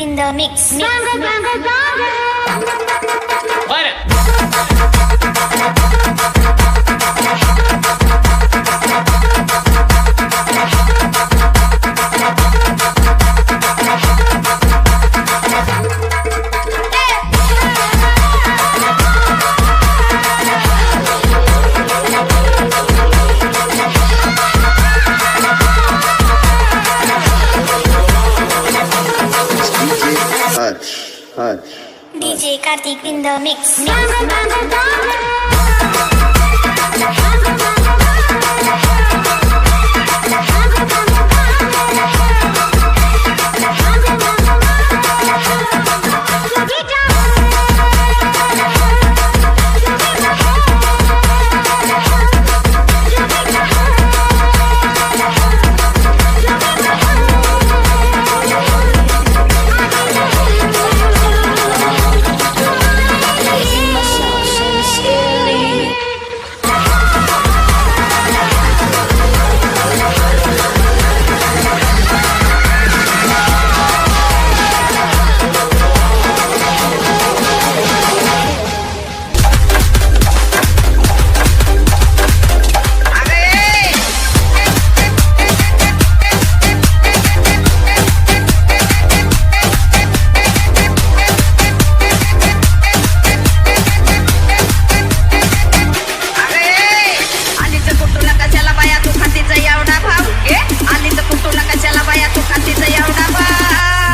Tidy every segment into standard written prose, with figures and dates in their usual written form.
In the mix. DJ Kartik in the mix.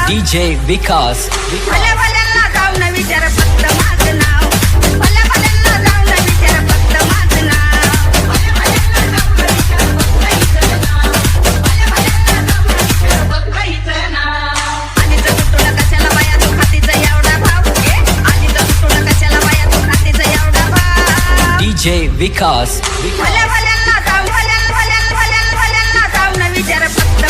DJ Vikas. भल्या भल्यांना जाऊन विचार फक्त माझं नाव. भल्या भल्यांना जाऊन विचार फक्त माझं नाव. भल्या भल्यांना जाऊन विचार फक्त हिचं नाव. भल्या भल्यांना जाऊन विचार फक्त हिचं नाव. आलीच तुला कशाला बाया तू खातीचा एवढा भाव घे. आलीच तुला कशाला बाया तू खातीचा एवढा भाव. DJ Vikas. भल्या भल्यांना जाऊन भल्यांना जाऊन विचार फक्त